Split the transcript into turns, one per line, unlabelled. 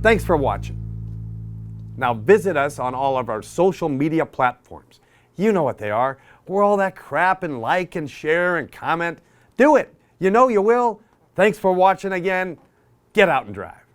Thanks for watching. Now visit us on all of our social media platforms. You know what they are. Where all that crap and like and share and comment. Do it. You know you will. Thanks for watching again. Get out and drive.